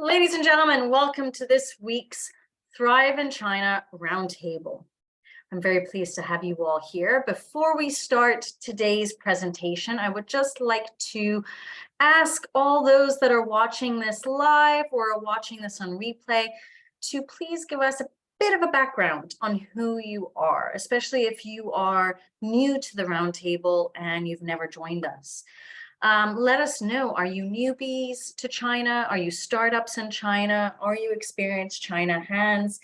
Ladies and gentlemen, welcome to this week's Thrive in China Roundtable. I'm very pleased to have you all here. Before we start today's presentation, I would just like to ask all those that are watching this live or are watching this on replay to please give us a bit of a background on who you are, especially if you are new to the roundtable and you've never joined us. Let us know, are you newbies to China? Are you startups in China? Are you experienced China hands?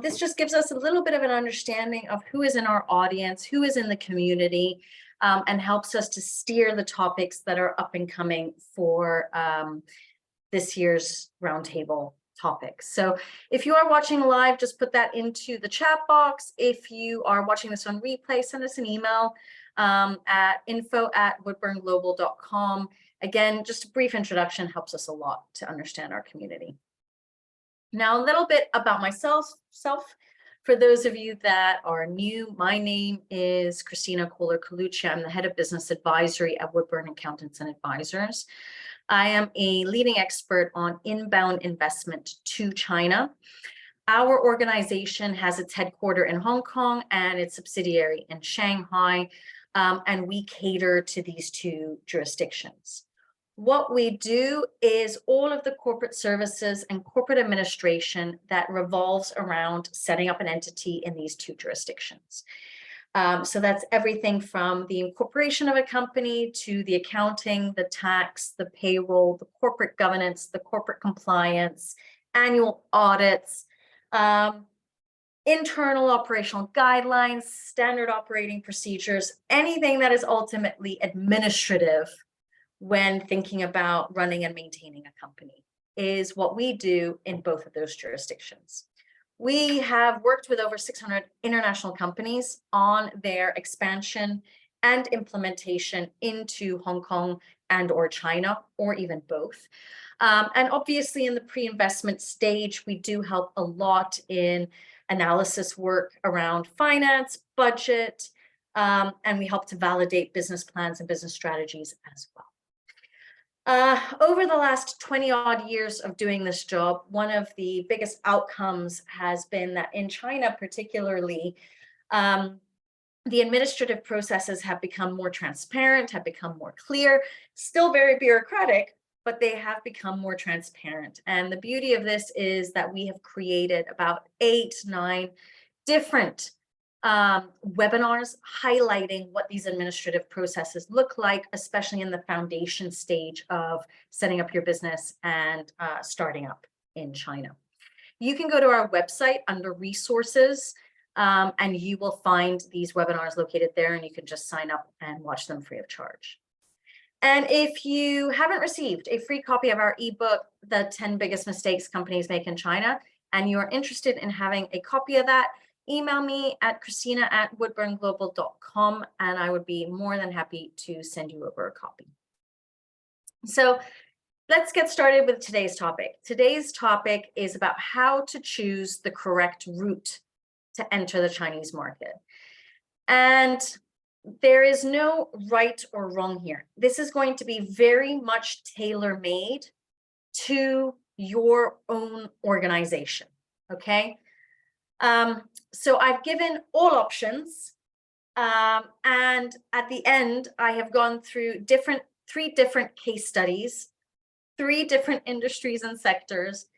This just gives us a little bit of an understanding of who is in our audience, who is in the community, and helps us to steer the topics that are up and coming for this year's roundtable topics. So if you are watching live, just put that into the chat box. If you are watching this on replay, send us an email at info@woodburnglobal.com. Again, just a brief introduction helps us a lot to understand our community. Now, a little bit about myself. For those of you that are new, my name is Christina Kohler-Colucci. I'm the head of business advisory at Woodburn Accountants and Advisors. I am a leading expert on inbound investment to China. Our organization has its headquarters in Hong Kong and its subsidiary in Shanghai, and we cater to these two jurisdictions. What we do is all of the corporate services and corporate administration that revolves around setting up an entity in these two jurisdictions. So that's everything from the incorporation of a company to the accounting, the tax, the payroll, the corporate governance, the corporate compliance, annual audits, internal operational guidelines, standard operating procedures, anything that is ultimately administrative when thinking about running and maintaining a company is what we do in both of those jurisdictions. We have worked with over 600 international companies on their expansion and implementation into Hong Kong and or China, or even both. And obviously in the pre-investment stage, we do help a lot in analysis work around finance, budget, and we help to validate business plans and business strategies as well. Over the last 20 odd years of doing this job, one of the biggest outcomes has been that in China particularly, the administrative processes have become more transparent, have become more clear, still very bureaucratic, but they have become more transparent. And the beauty of this is that we have created about 8-9 different webinars highlighting what these administrative processes look like, especially in the foundation stage of setting up your business and starting up in China. You can go to our website under resources and you will find these webinars located there, and you can just sign up and watch them free of charge. And if you haven't received a free copy of our ebook, The 10 Biggest Mistakes Companies Make in China, and you are interested in having a copy of that, email me at christina@woodburnglobal.com, and I would be more than happy to send you over a copy. So let's get started with today's topic. Today's topic is about how to choose the correct route to enter the Chinese market. And there is no right or wrong here. This is going to be very much tailor-made to your own organization, okay? So I've given all options, and at the end, I have gone through 3 different case studies, 3 different industries and sectors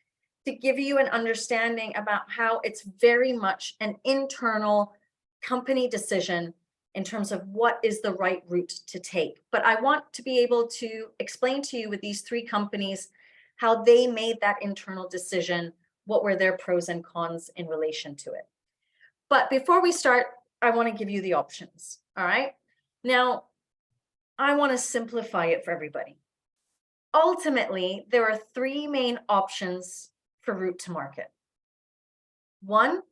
to give you an understanding about how it's very much an internal company decision in terms of what is the right route to take. But I want to be able to explain to you with these 3 companies how they made that internal decision, what were their pros and cons in relation to it. But before we start, I want to give you the options, all right? Now, I want to simplify it for everybody. Ultimately, there are 3 main options for route to market. 1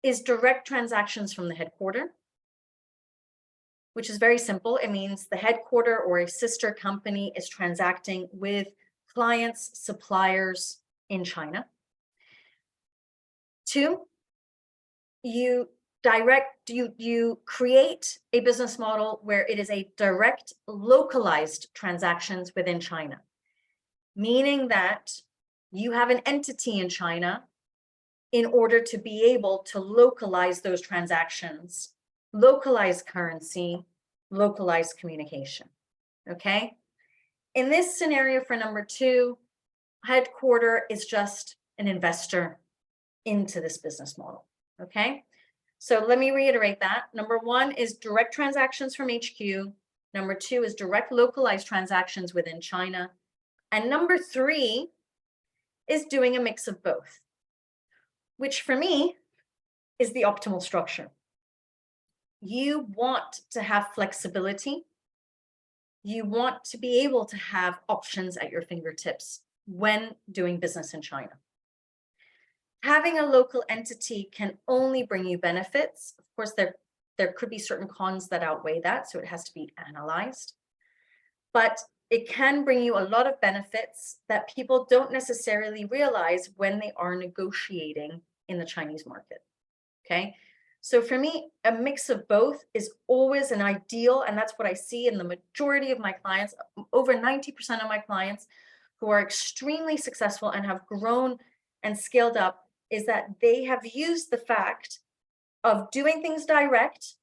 is direct transactions from the headquarters, which is very simple. It means the headquarter or a sister company is transacting with clients, suppliers in China. 2, you create a business model where it is a direct localized transactions within China, meaning that You have an entity in China in order to be able to localize those transactions, localize currency, localize communication, okay? In this scenario for number 2, headquarter is just an investor into this business model, okay? So let me reiterate that. Number 1 is direct transactions from HQ. Number 2 is direct localized transactions within China. And number 3 is doing a mix of both, which for me is the optimal structure. You want to have flexibility. You want to be able to have options at your fingertips when doing business in China. Having a local entity can only bring you benefits. Of course, there could be certain cons that outweigh that, so it has to be analyzed. But it can bring you a lot of benefits that people don't necessarily realize when they are negotiating in the Chinese market, okay? So for me, a mix of both is always an ideal, and that's what I see in the majority of my clients. Over 90% of my clients who are extremely successful and have grown and scaled up is that they have used the fact of doing things direct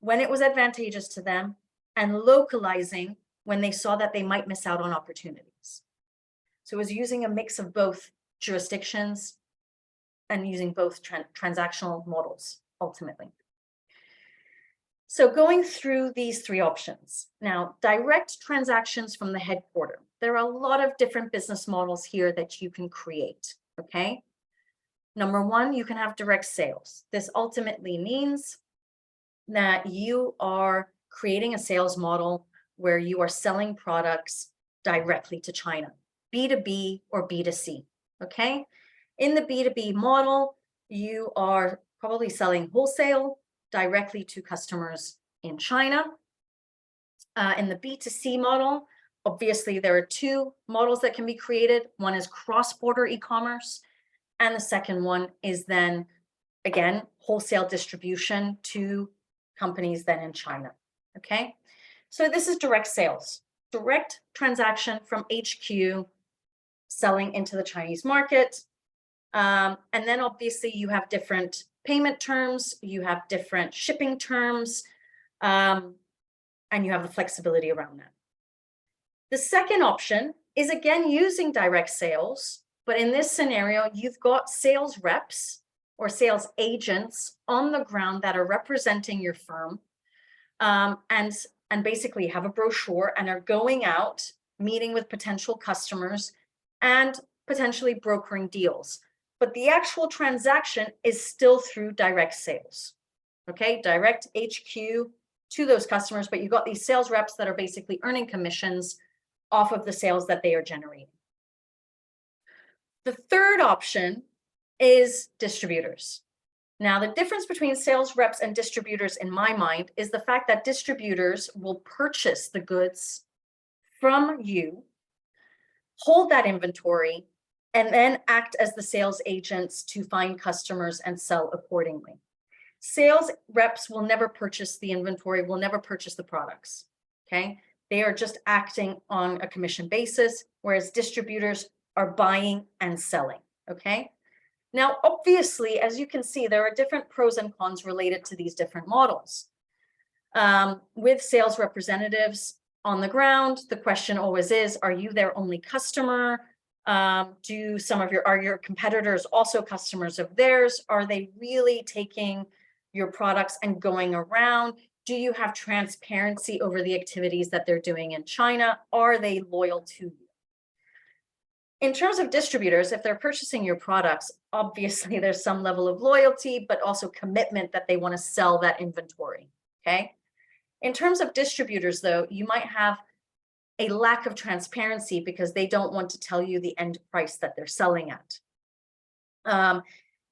when it was advantageous to them and localizing when they saw that they might miss out on opportunities. So it was using a mix of both jurisdictions and using both transactional models, ultimately. So going through these 3 options. Now, direct transactions from the headquarter. There are a lot of different business models here that you can create, okay? Number 1, you can have direct sales. This ultimately means that you are creating a sales model where you are selling products directly to China, B2B or B2C, okay? In the B2B model, you are probably selling wholesale directly to customers in China. In the B2C model, obviously there are 2 models that can be created. One is cross-border e-commerce, and the second one is then, again, wholesale distribution to companies then in China, okay? So this is direct sales, direct transaction from HQ selling into the Chinese market. And then obviously you have different payment terms, you have different shipping terms, and you have the flexibility around that. The second option is again using direct sales, but in this scenario, you've got sales reps or sales agents on the ground that are representing your firm, and basically have a brochure and are going out, meeting with potential customers and potentially brokering deals. But the actual transaction is still through direct sales, okay? Direct HQ to those customers, but you've got these sales reps that are basically earning commissions off of the sales that they are generating. The third option is distributors. Now, the difference between sales reps and distributors in my mind is the fact that distributors will purchase the goods from you, hold that inventory, and then act as the sales agents to find customers and sell accordingly. Sales reps will never purchase the inventory, will never purchase the products, okay? They are just acting on a commission basis, whereas distributors are buying and selling, okay? Now, obviously, as you can see, there are different pros and cons related to these different models. With sales representatives on the ground, the question always is, are you their only customer? Are your competitors also customers of theirs? Are they really taking your products and going around? Do you have transparency over the activities that they're doing in China? Are they loyal to you? In terms of distributors, if they're purchasing your products, obviously there's some level of loyalty, but also commitment that they want to sell that inventory, okay? In terms of distributors, though, you might have a lack of transparency because they don't want to tell you the end price that they're selling at.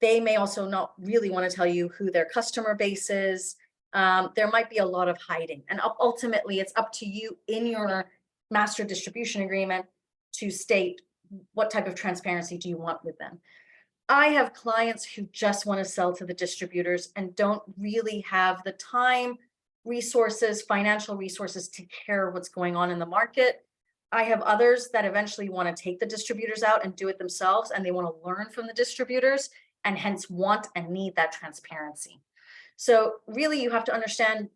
They may also not really want to tell you who their customer base is. There might be a lot of hiding. And ultimately, it's up to you in your master distribution agreement to state what type of transparency do you want with them. I have clients who just want to sell to the distributors and don't really have the time, resources, financial resources to care what's going on in the market. I have others that eventually want to take the distributors out and do it themselves, and they want to learn from the distributors and hence want and need that transparency. So really you have to understand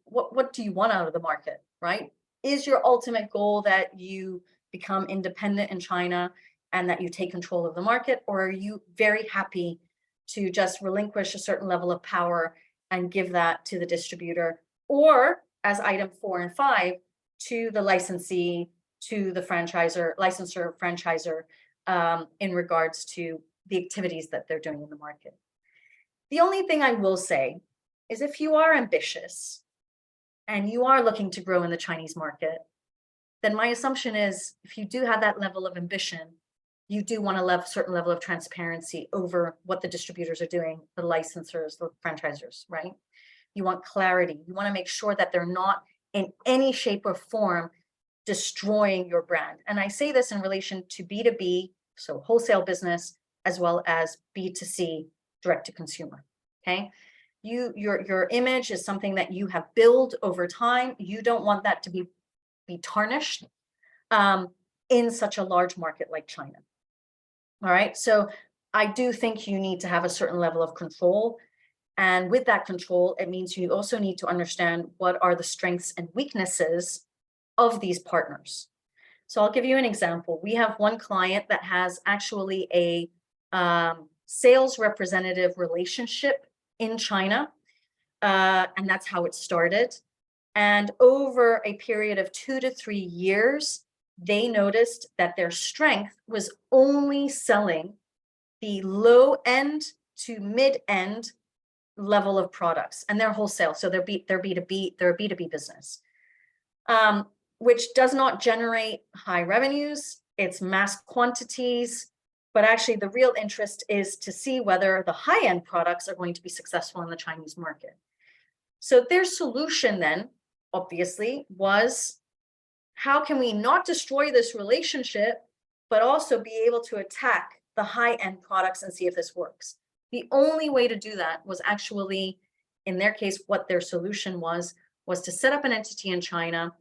what do you want out of the market, right? Is your ultimate goal that you become independent in China and that you take control of the market, or are you very happy to just relinquish a certain level of power and give that to the distributor, or as item 4 and 5, to the licensee, to the franchisor, licensor, franchisor, in regards to the activities that they're doing in the market. The only thing I will say is if you are ambitious and you are looking to grow in the Chinese market, then my assumption is if you do have that level of ambition, you do want a certain level of transparency over what the distributors are doing, the licensors, the franchisors, right? You want clarity. You want to make sure that they're not in any shape or form destroying your brand. And I say this in relation to B2B, so wholesale business, as well as B2C, direct to consumer, okay? Your image is something that you have built over time. You don't want that to be tarnished in such a large market like China. All right, so I do think you need to have a certain level of control. And with that control, it means you also need to understand what are the strengths and weaknesses of these partners. So I'll give you an example. We have one client that has actually a sales representative relationship in China, and that's how it started. And over a period of 2 to 3 years, they noticed that their strength was only selling the low end to mid end level of products, and they're wholesale. So they're B2B, they're a B2B business, which does not generate high revenues. It's mass quantities, but actually the real interest is to see whether the high end products are going to be successful in the Chinese market. So their solution then, obviously, was how can we not destroy this relationship, but also be able to attack the high-end products and see if this works. The only way to do that was actually, in their case, what their solution was to set up an entity in China,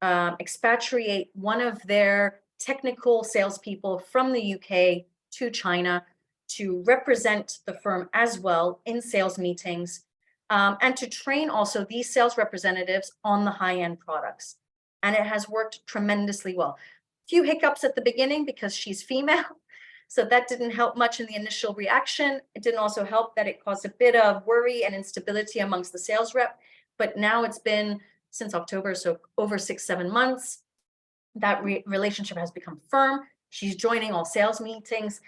expatriate one of their technical salespeople from the UK to China to represent the firm as well in sales meetings, and to train also these sales representatives on the high-end products. And it has worked tremendously well. A few hiccups at the beginning because she's female, so that didn't help much in the initial reaction. It didn't also help that it caused a bit of worry and instability amongst the sales rep, but now it's been since October, so over 6-7 months, that relationship has become firm. She's joining all sales meetings,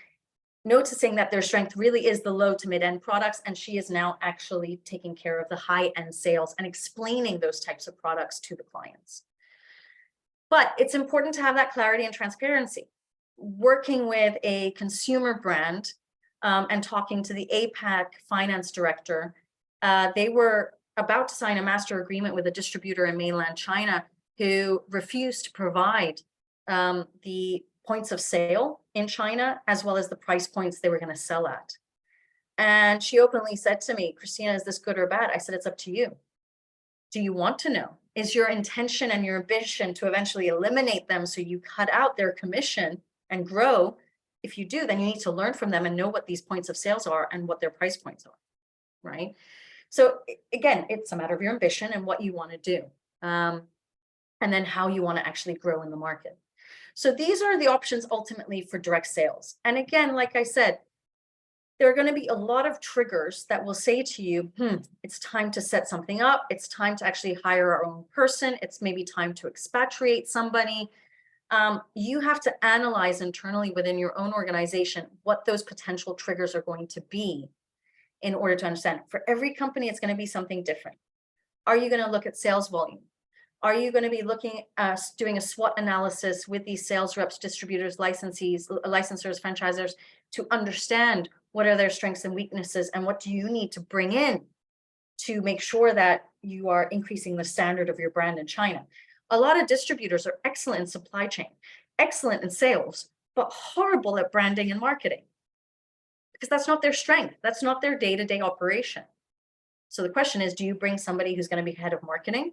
noticing that their strength really is the low to mid-end products, and she is now actually taking care of the high-end sales and explaining those types of products to the clients. But it's important to have that clarity and transparency. Working with a consumer brand and talking to the APAC finance director, they were about to sign a master agreement with a distributor in mainland China who refused to provide the points of sale in China, as well as the price points they were going to sell at. And she openly said to me, Christina, is this good or bad? I said, it's up to you. Do you want to know? Is your intention and your ambition to eventually eliminate them so you cut out their commission and grow? If you do, then you need to learn from them and know what these points of sales are and what their price points are, right? So again, it's a matter of your ambition and what you want to do, and then how you want to actually grow in the market. So these are the options ultimately for direct sales. And again, like I said, there are going to be a lot of triggers that will say to you, it's time to set something up. It's time to actually hire our own person. It's maybe time to expatriate somebody. You have to analyze internally within your own organization what those potential triggers are going to be in order to understand. For every company, it's going to be something different. Are you going to look at sales volume? Are you going to be looking at doing a SWOT analysis with these sales reps, distributors, licensees, licensors, franchisors to understand what are their strengths and weaknesses and what do you need to bring in to make sure that you are increasing the standard of your brand in China? A lot of distributors are excellent in supply chain, excellent in sales, but horrible at branding and marketing because that's not their strength. That's not their day-to-day operation. So the question is, do you bring somebody who's going to be head of marketing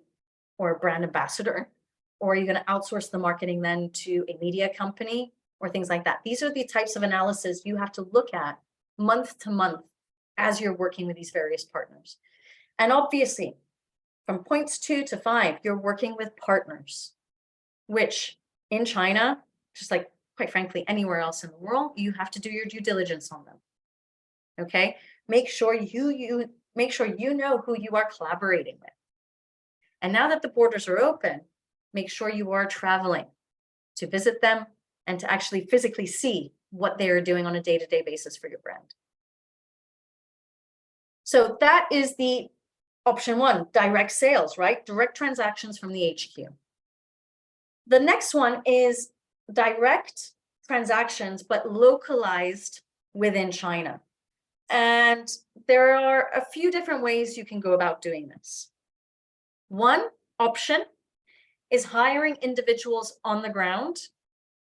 or a brand ambassador Or are you going to outsource the marketing then to a media company or things like that? These are the types of analysis you have to look at month to month as you're working with these various partners. And obviously, from points 2 to 5, you're working with partners, which in China, just like quite frankly anywhere else in the world, you have to do your due diligence on them. Okay, make sure you know who you are collaborating with. And now that the borders are open, make sure you are traveling to visit them and to actually physically see what they are doing on a day-to-day basis for your brand. So that is the option 1, direct sales, right? Direct transactions from the HQ. The next one is direct transactions, but localized within China. And there are a few different ways you can go about doing this. One option is hiring individuals on the ground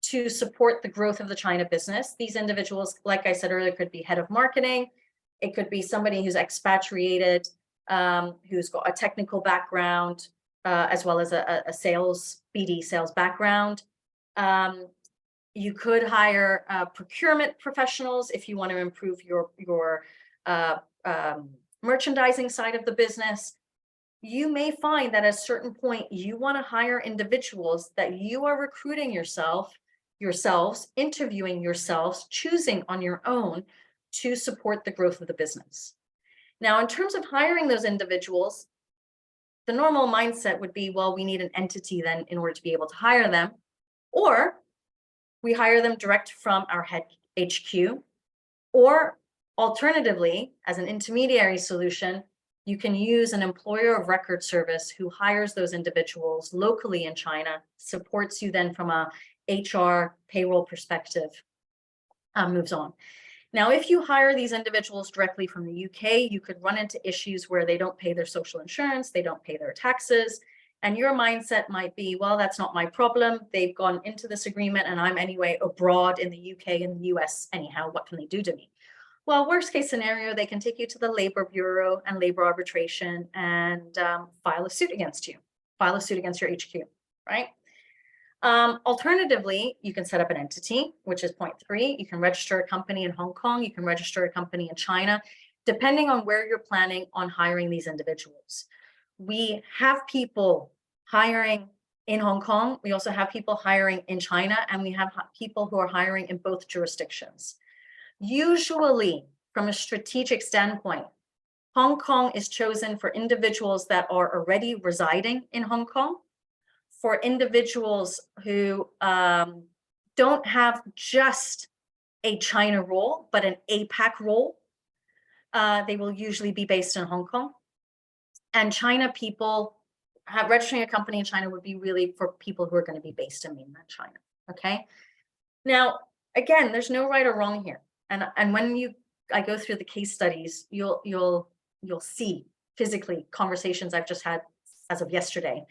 to support the growth of the China business. These individuals, like I said earlier, could be head of marketing. It could be somebody who's expatriated, who's got a technical background, as well as a sales, BD sales background. You could hire procurement professionals if you want to improve your merchandising side of the business. You may find that at a certain point, you want to hire individuals that you are recruiting yourselves, interviewing yourselves, choosing on your own to support the growth of the business. Now, in terms of hiring those individuals, the normal mindset would be, well, we need an entity then in order to be able to hire them, or we hire them direct from our head HQ, or alternatively, as an intermediary solution, you can use an employer of record service who hires those individuals locally in China, supports you then from a HR payroll perspective, moves on. Now, if you hire these individuals directly from the UK, you could run into issues where they don't pay their social insurance, they don't pay their taxes, and your mindset might be, well, that's not my problem. They've gone into this agreement and I'm anyway abroad in the UK and the US anyhow, what can they do to me? Well, worst case scenario, they can take you to the Labor Bureau and labor arbitration and file a suit against you, file a suit against your HQ, right? Alternatively, you can set up an entity, which is point 3. You can register a company in Hong Kong. You can register a company in China, depending on where you're planning on hiring these individuals. We have people hiring in Hong Kong. We also have people hiring in China, and we have people who are hiring in both jurisdictions. Usually, from a strategic standpoint, Hong Kong is chosen for individuals that are already residing in Hong Kong. For individuals who don't have just a China role, but an APAC role, they will usually be based in Hong Kong. And China people, registering a company in China would be really for people who are going to be based in mainland China, okay? Now, again, there's no right or wrong here. And when I go through the case studies, you'll see physically conversations I've just had as of yesterday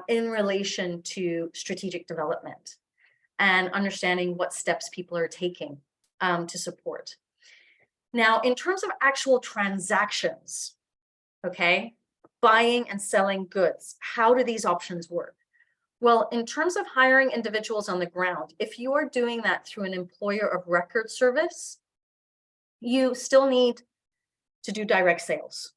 in relation to strategic development and understanding what steps people are taking to support. Now, in terms of actual transactions, okay, buying and selling goods, how do these options work? Well, in terms of hiring individuals on the ground, if you are doing that through an employer of record service, you still need to do direct sales,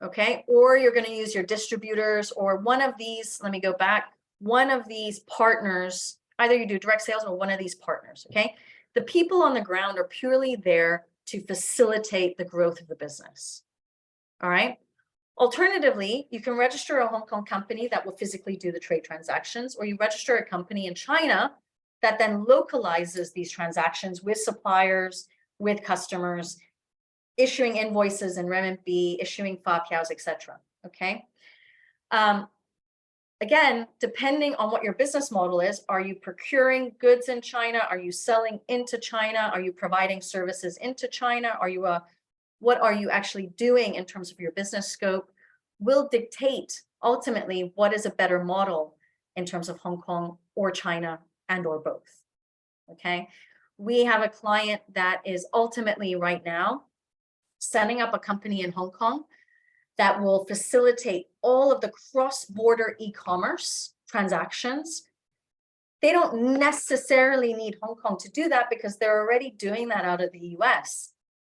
okay? Or you're going to use your distributors or one of these, let me go back, one of these partners, either you do direct sales or one of these partners, okay? The people on the ground are purely there to facilitate the growth of the business, all right? Alternatively, you can register a Hong Kong company that will physically do the trade transactions, or you register a company in China that then localizes these transactions with suppliers, with customers, issuing invoices in renminbi, issuing fapiaos, etc. Okay. Again, depending on what your business model is, are you procuring goods in China? Are you selling into China? Are you providing services into China? What are you actually doing in terms of your business scope will dictate ultimately what is a better model in terms of Hong Kong or China and or both, okay? We have a client that is ultimately right now setting up a company in Hong Kong that will facilitate all of the cross-border e-commerce transactions. They don't necessarily need Hong Kong to do that because they're already doing that out of the US.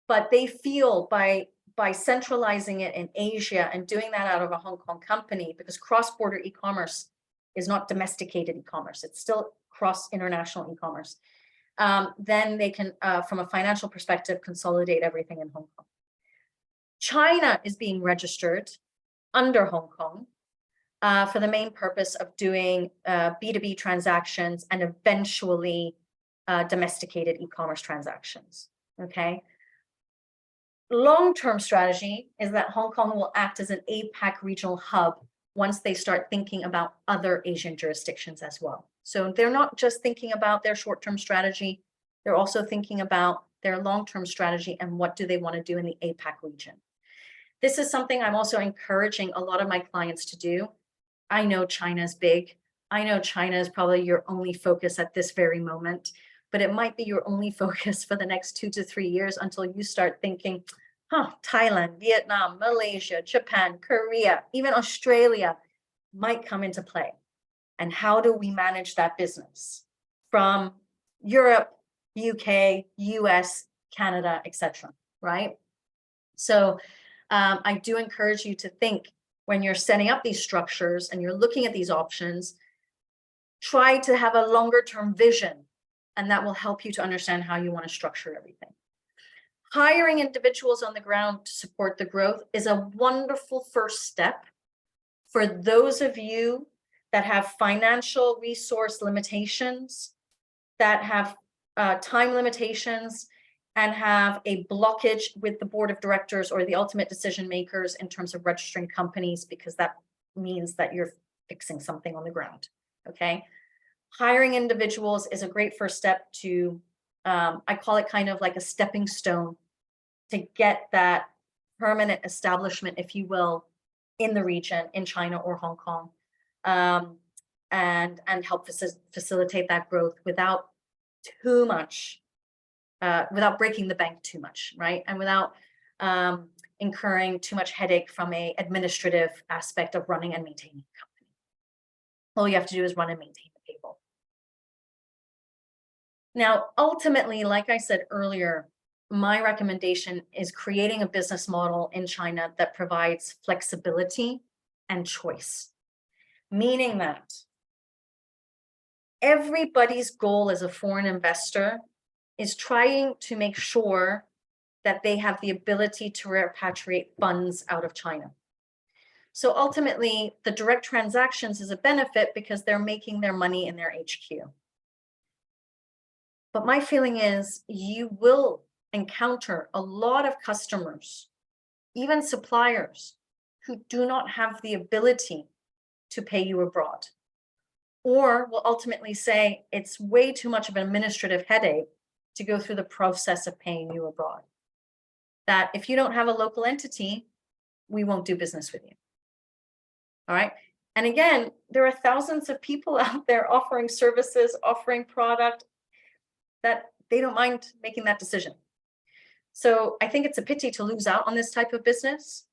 But they feel by centralizing it in Asia and doing that out of a Hong Kong company, because cross-border e-commerce is not domesticated e-commerce, it's still cross-international e-commerce, then they can, from a financial perspective, consolidate everything in Hong Kong. China is being registered under Hong Kong for the main purpose of doing B2B transactions and eventually domesticated e-commerce transactions, okay? Long-term strategy is that Hong Kong will act as an APAC regional hub once they start thinking about other Asian jurisdictions as well. So they're not just thinking about their short-term strategy, they're also thinking about their long-term strategy and what do they want to do in the APAC region. This is something I'm also encouraging a lot of my clients to do. I know China's big. I know China is probably your only focus at this very moment, but it might be your only focus for the next 2 to 3 years until you start thinking, Thailand, Vietnam, Malaysia, Japan, Korea, even Australia might come into play. And how do we manage that business from Europe, UK, US, Canada, etc., right? So I do encourage you to think when you're setting up these structures and you're looking at these options, try to have a longer term vision, and that will help you to understand how you want to structure everything. Hiring individuals on the ground to support the growth is a wonderful first step for those of you that have financial resource limitations, that have time limitations, and have a blockage with the board of directors or the ultimate decision makers in terms of registering companies, because that means that you're fixing something on the ground, okay? Hiring individuals is a great first step to, I call it kind of like a stepping stone to get that permanent establishment, if you will, in the region, in China or Hong Kong, and help facilitate that growth without too much, without breaking the bank too much, right? And without incurring too much headache from a administrative aspect of running and maintaining a company. All you have to do is run and maintain the payroll. Now, ultimately, like I said earlier, my recommendation is creating a business model in China that provides flexibility and choice, meaning that everybody's goal as a foreign investor is trying to make sure that they have the ability to repatriate funds out of China. So ultimately, the direct transactions is a benefit because they're making their money in their HQ. But my feeling is you will encounter a lot of customers, even suppliers, who do not have the ability to pay you abroad, or will ultimately say it's way too much of an administrative headache to go through the process of paying you abroad. That if you don't have a local entity, we won't do business with you. All right. And again, there are thousands of people out there offering services, offering product, that they don't mind making that decision. So I think it's a pity to lose out on this type of business.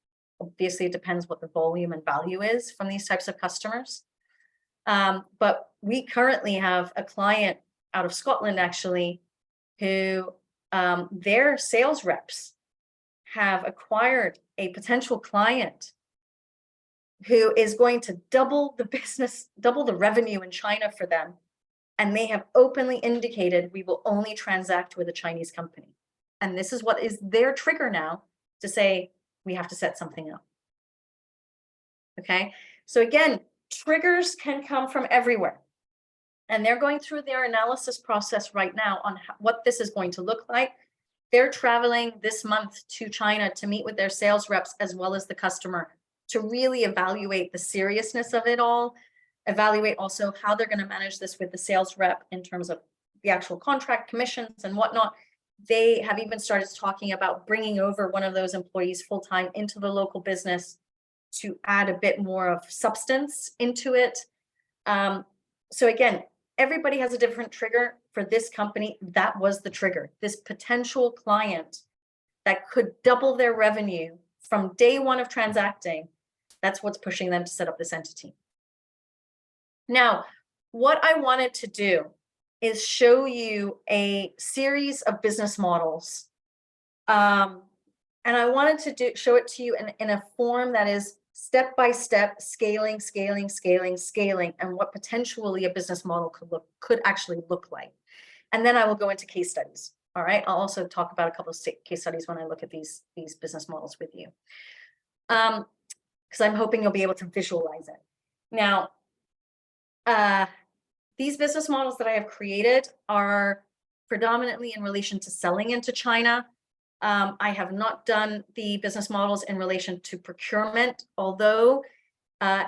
Obviously, it depends what the volume and value is from these types of customers. But we currently have a client out of Scotland, actually, who their sales reps have acquired a potential client who is going to double the business, double the revenue in China for them. And they have openly indicated we will only transact with a Chinese company. And this is what is their trigger now to say we have to set something up. Okay, so again, triggers can come from everywhere. And they're going through their analysis process right now on what this is going to look like. They're traveling this month to China to meet with their sales reps as well as the customer to really evaluate the seriousness of it all, evaluate also how they're going to manage this with the sales rep in terms of the actual contract, commissions, and whatnot. They have even started talking about bringing over one of those employees full-time into the local business to add a bit more of substance into it. So again, everybody has a different trigger. For this company, that was the trigger. This potential client that could double their revenue from day one of transacting, that's what's pushing them to set up this entity. Now, what I wanted to do is show you a series of business models. And I wanted to show it to you in a form that is step by step, scaling, scaling, scaling, scaling, and what potentially a business model could actually look like. And then I will go into case studies. All right. I'll also talk about a couple of case studies when I look at these business models with you. Because I'm hoping you'll be able to visualize it. Now, these business models that I have created are predominantly in relation to selling into China. I have not done the business models in relation to procurement, although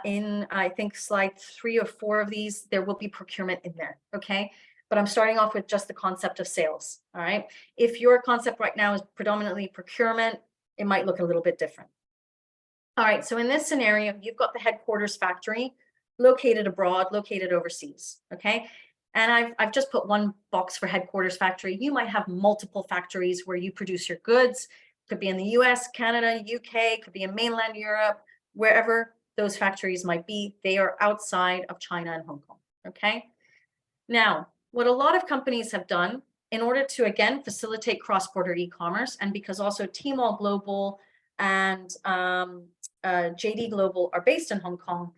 in, I think, slide 3 or 4 of these, there will be procurement in there, okay? But I'm starting off with just the concept of sales, all right? If your concept right now is predominantly procurement, it might look a little bit different. All right, so in this scenario, you've got the headquarters factory located abroad, located overseas, okay? And I've just put one box for headquarters factory. You might have multiple factories where you produce your goods. Could be in the US, Canada, UK, could be in mainland Europe, wherever those factories might be. They are outside of China and Hong Kong, okay? Now, what a lot of companies have done in order to, again, facilitate cross-border e-commerce, and because also Tmall Global and JD Global are based in Hong Kong,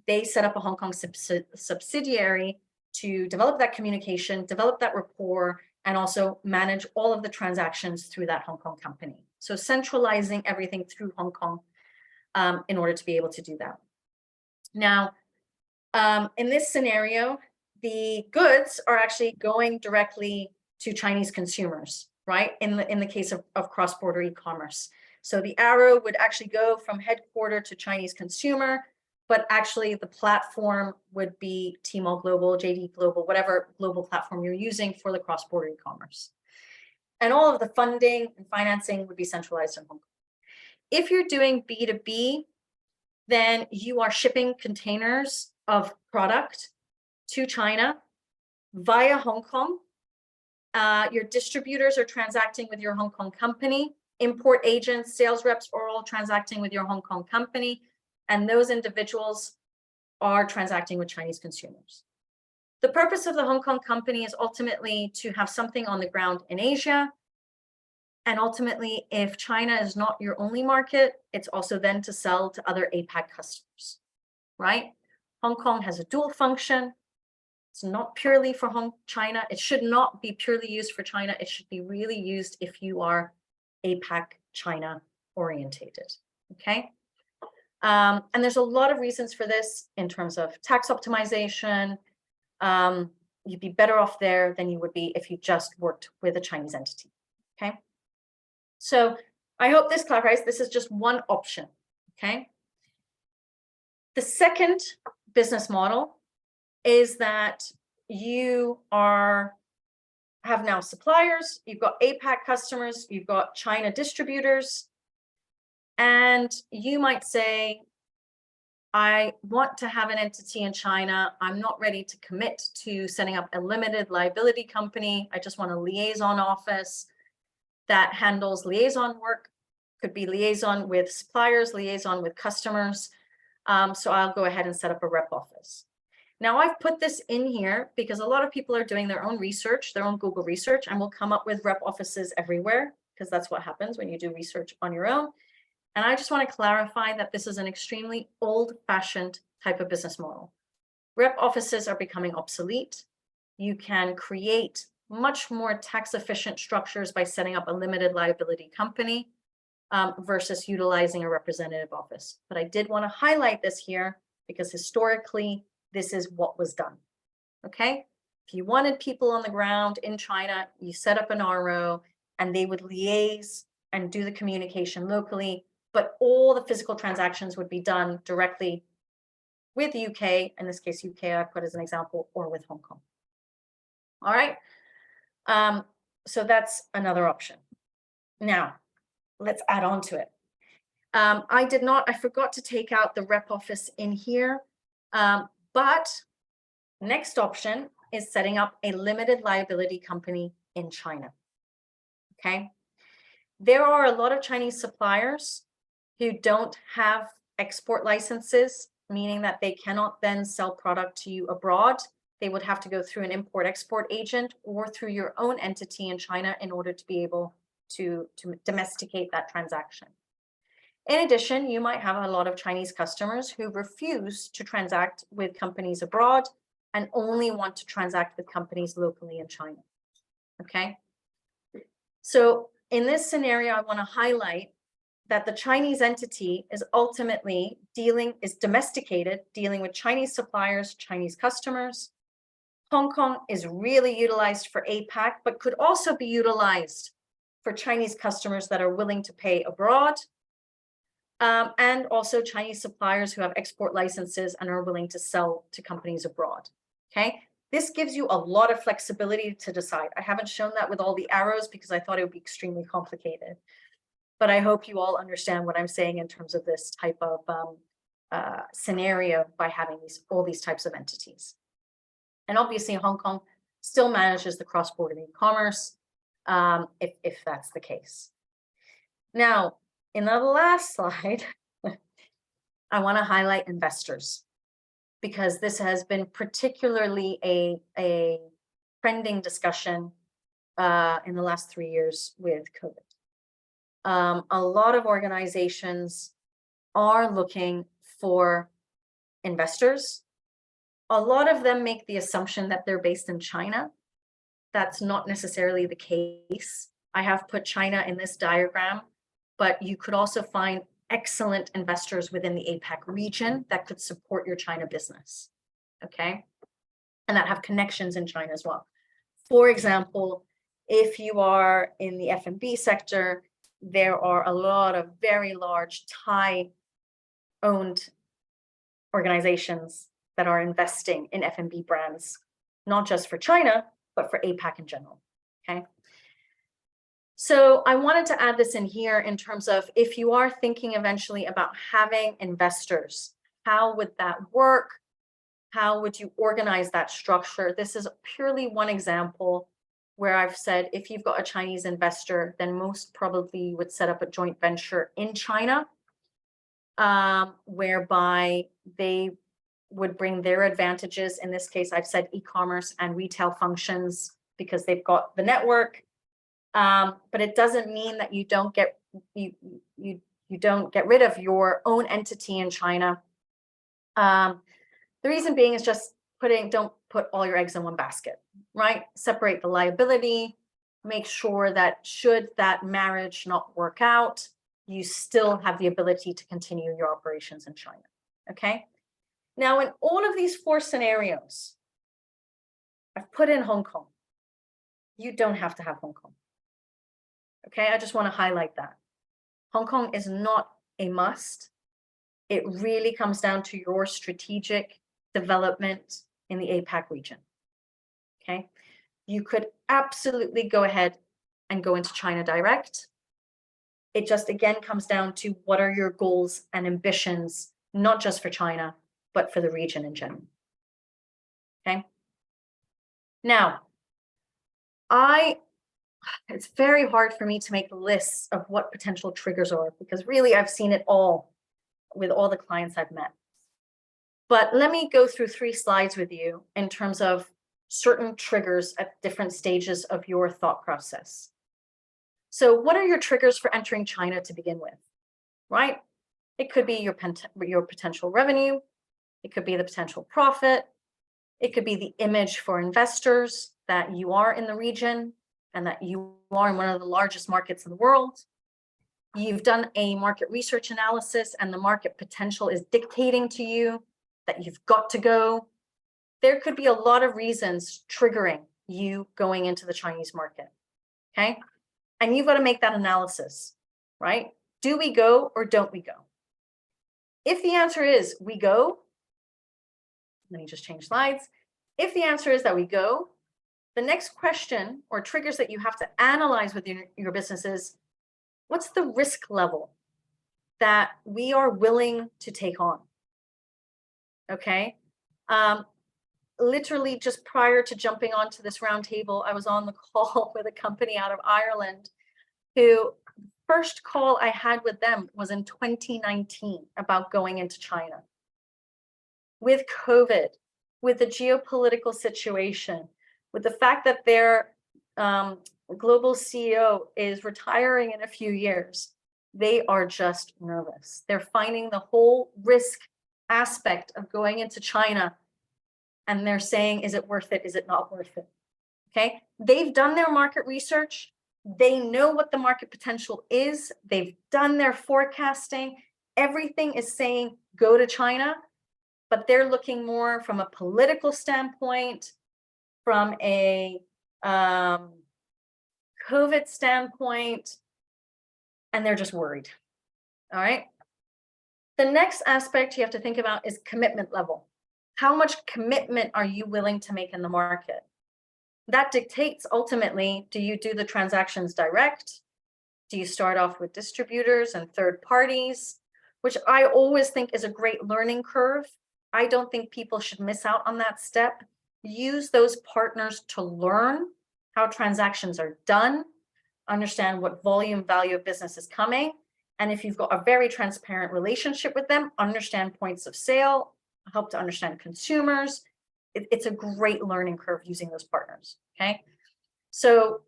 they set up a Hong Kong subsidiary to develop that communication, develop that rapport, and also manage all of the transactions through that Hong Kong company. So centralizing everything through Hong Kong in order to be able to do that. Now, in this scenario, the goods are actually going directly to Chinese consumers, right? In the case of cross-border e-commerce. So the arrow would actually go from headquarter to Chinese consumer, but actually the platform would be Tmall Global, JD Global, whatever global platform you're using for the cross-border e-commerce. And all of the funding and financing would be centralized in Hong Kong. If you're doing B2B, then you are shipping containers of product to China via Hong Kong. Your distributors are transacting with your Hong Kong company. Import agents, sales reps are all transacting with your Hong Kong company. And those individuals are transacting with Chinese consumers. The purpose of the Hong Kong company is ultimately to have something on the ground in Asia. And ultimately, if China is not your only market, it's also then to sell to other APAC customers, right? Hong Kong has a dual function. It's not purely for China. It should not be purely used for China. It should be really used if you are APAC China orientated, okay? And there's a lot of reasons for this in terms of tax optimization. You'd be better off there than you would be if you just worked with a Chinese entity, okay? So I hope this clarifies. This is just one option, okay? The second business model is that you have now suppliers, you've got APAC customers, you've got China distributors, and you might say, I want to have an entity in China. I'm not ready to commit to setting up a limited liability company. I just want a liaison office that handles liaison work. Could be liaison with suppliers, liaison with customers. So I'll go ahead and set up a rep office. Now I've put this in here because a lot of people are doing their own research, their own Google research, and will come up with rep offices everywhere because that's what happens when you do research on your own. And I just want to clarify that this is an extremely old-fashioned type of business model. Rep offices are becoming obsolete. You can create much more tax-efficient structures by setting up a limited liability company versus utilizing a representative office. But I did want to highlight this here because historically, this is what was done, okay? If you wanted people on the ground in China, you set up an RO and they would liaise and do the communication locally, but all the physical transactions would be done directly with UK, in this case, UK I put as an example, or with Hong Kong. All right, so that's another option. Now, let's add on to it. I forgot to take out the rep office in here, but next option is setting up a limited liability company in China, okay? There are a lot of Chinese suppliers who don't have export licenses meaning that they cannot then sell product to you abroad. They would have to go through an import-export agent or through your own entity in China in order to be able to domesticate that transaction. In addition, you might have a lot of Chinese customers who refuse to transact with companies abroad and only want to transact with companies locally in China. Okay? So in this scenario, I want to highlight that the Chinese entity is ultimately is domesticated, dealing with Chinese suppliers, Chinese customers. Hong Kong is really utilized for APAC, but could also be utilized for Chinese customers that are willing to pay abroad. And also Chinese suppliers who have export licenses and are willing to sell to companies abroad. Okay, this gives you a lot of flexibility to decide. I haven't shown that with all the arrows because I thought it would be extremely complicated. But I hope you all understand what I'm saying in terms of this type of scenario by having all these types of entities. And obviously Hong Kong still manages the cross-border e-commerce if that's the case. Now, in the last slide, I want to highlight investors, because this has been particularly a trending discussion in the last 3 years with COVID. A lot of organizations are looking for investors. A lot of them make the assumption that they're based in China. That's not necessarily the case. I have put China in this diagram, but you could also find excellent investors within the APAC region that could support your China business, okay? And that have connections in China as well. For example, if you are in the F&B sector, there are a lot of very large Thai-owned organizations that are investing in F&B brands, not just for China, but for APAC in general, okay? So I wanted to add this in here in terms of if you are thinking eventually about having investors, how would that work? How would you organize that structure? This is purely one example where I've said if you've got a Chinese investor, then most probably you would set up a joint venture in China, whereby they would bring their advantages. In this case, I've said e-commerce and retail functions because they've got the network. But it doesn't mean that you don't get rid of your own entity in China. The reason being is just don't put all your eggs in one basket, right? Separate the liability, make sure that should that marriage not work out, you still have the ability to continue your operations in China, okay? Now, in all of these 4 scenarios, I've put in Hong Kong. You don't have to have Hong Kong. Okay, I just want to highlight that. Hong Kong is not a must. It really comes down to your strategic development in the APAC region. Okay, you could absolutely go ahead and go into China direct. It just again comes down to what are your goals and ambitions, not just for China, but for the region in general. Okay, now it's very hard for me to make lists of what potential triggers are, because really I've seen it all with all the clients I've met. But let me go through 3 slides with you in terms of certain triggers at different stages of your thought process. So what are your triggers for entering China to begin with, right? It could be your potential revenue. It could be the potential profit. It could be the image for investors that you are in the region and that you are in one of the largest markets in the world. You've done a market research analysis and the market potential is dictating to you that you've got to go. There could be a lot of reasons triggering you going into the Chinese market, okay? And you've got to make that analysis, right? Do we go or don't we go? If the answer is we go, let me just change slides. If the answer is that we go, the next question or triggers that you have to analyze with your business is, what's the risk level that we are willing to take on? Okay. Literally just prior to jumping onto this roundtable, I was on the call with a company out of Ireland who first call I had with them was in 2019 about going into China. with COVID, with the geopolitical situation, with the fact that their global CEO is retiring in a few years, they are just nervous. They're finding the whole risk aspect of going into China, and they're saying, is it worth it? Is it not worth it? Okay. They've done their market research. They know what the market potential is. They've done their forecasting. Everything is saying go to China, but they're looking more from a political standpoint, from a COVID standpoint, and they're just worried. All right. The next aspect you have to think about is commitment level. How much commitment are you willing to make in the market? That dictates ultimately, do you do the transactions direct? Do you start off with distributors and third parties, which I always think is a great learning curve. I don't think people should miss out on that step. Use those partners to learn how transactions are done, understand what volume value of business is coming. And if you've got a very transparent relationship with them, understand points of sale, help to understand consumers. It's a great learning curve using those partners, okay? So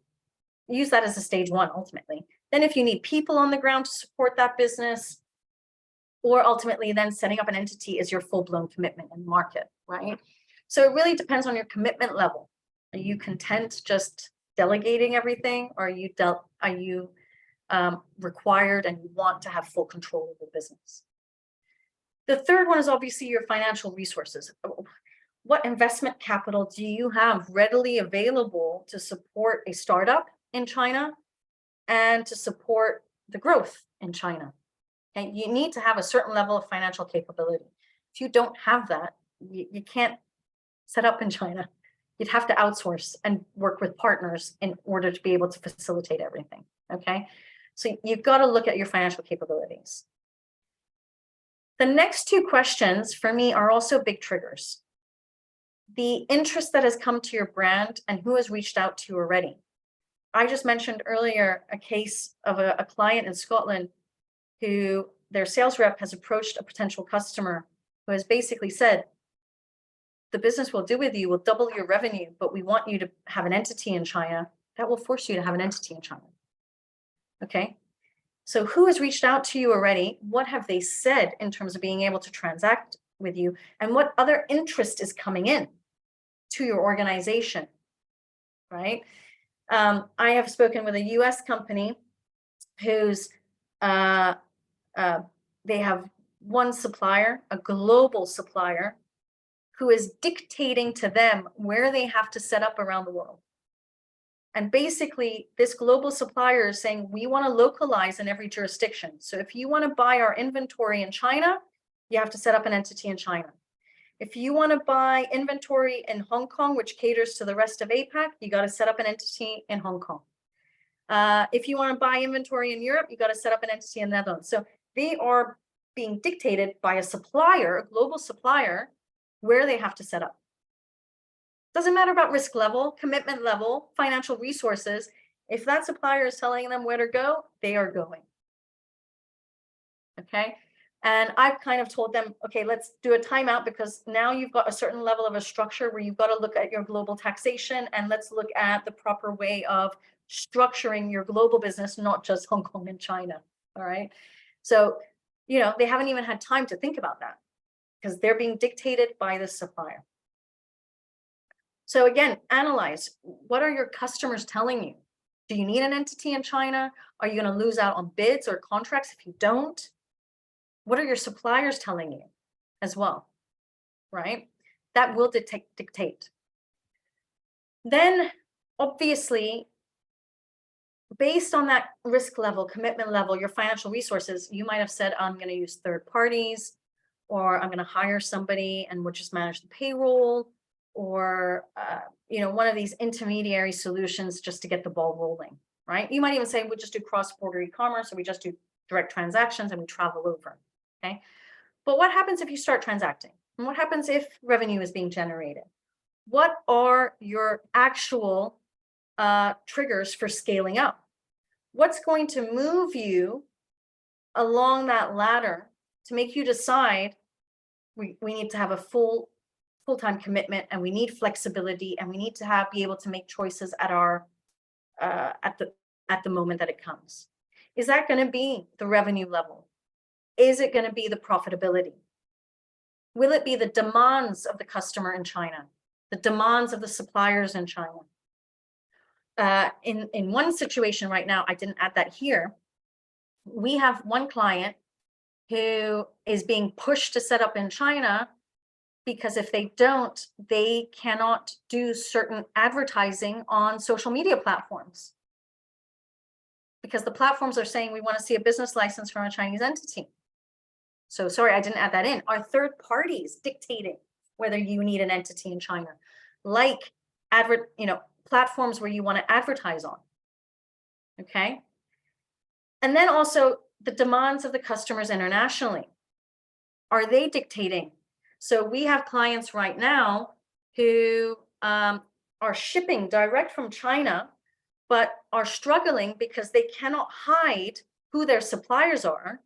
use that as a stage one, ultimately. Then if you need people on the ground to support that business, or ultimately then setting up an entity is your full-blown commitment in the market, right? So it really depends on your commitment level. Are you content just delegating everything, or are you required and you want to have full control of the business? The third one is obviously your financial resources. What investment capital do you have readily available to support a startup in China and to support the growth in China? And you need to have a certain level of financial capability. If you don't have that, you can't set up in China. You'd have to outsource and work with partners in order to be able to facilitate everything, okay? So you've got to look at your financial capabilities. The next two questions for me are also big triggers. The interest that has come to your brand and who has reached out to you already. I just mentioned earlier a case of a client in Scotland who their sales rep has approached a potential customer who has basically said, the business we'll do with you will double your revenue, but we want you to have an entity in China. That will force you to have an entity in China. Okay. So who has reached out to you already? What have they said in terms of being able to transact with you? And what other interest is coming in to your organization, right? I have spoken with a US company who's, they have one supplier, a global supplier, who is dictating to them where they have to set up around the world. And basically, this global supplier is saying, we want to localize in every jurisdiction. So if you want to buy our inventory in China, you have to set up an entity in China. If you want to buy inventory in Hong Kong, which caters to the rest of APAC, you got to set up an entity in Hong Kong. If you want to buy inventory in Europe, you got to set up an entity in the Netherlands. So they are being dictated by a supplier, a global supplier, where they have to set up. Doesn't matter about risk level, commitment level, financial resources. If that supplier is telling them where to go, they are going. Okay. And I've kind of told them, okay, let's do a timeout, because now you've got a certain level of a structure where you've got to look at your global taxation, and let's look at the proper way of structuring your global business, not just Hong Kong and China. All right. So, you know, they haven't even had time to think about that because they're being dictated by the supplier. So again, analyze, what are your customers telling you? Do you need an entity in China? Are you going to lose out on bids or contracts if you don't? What are your suppliers telling you as well, right? That will dictate. Then, obviously, based on that risk level, commitment level, your financial resources, you might have said, I'm going to use third parties, or I'm going to hire somebody and we'll just manage the payroll, or you know, one of these intermediary solutions just to get the ball rolling, right? You might even say, we'll just do cross-border e-commerce, or we just do direct transactions and we travel over, okay? But what happens if you start transacting? And what happens if revenue is being generated? What are your actual triggers for scaling up? What's going to move you along that ladder to make you decide, We need to have a full-time commitment, and we need flexibility, and we need to be able to make choices at our at the moment that it comes. Is that going to be the revenue level? Is it going to be the profitability? Will it be the demands of the customer in China, the demands of the suppliers in China? In one situation right now, I didn't add that here. We have one client who is being pushed to set up in China because if they don't, they cannot do certain advertising on social media platforms. Because the platforms are saying we want to see a business license from a Chinese entity. So sorry, I didn't add that in. Are third parties dictating whether you need an entity in China, like platforms where you want to advertise on? Okay. And then also the demands of the customers internationally. Are they dictating? So we have clients right now who are shipping direct from China, but are struggling because they cannot hide who their suppliers are.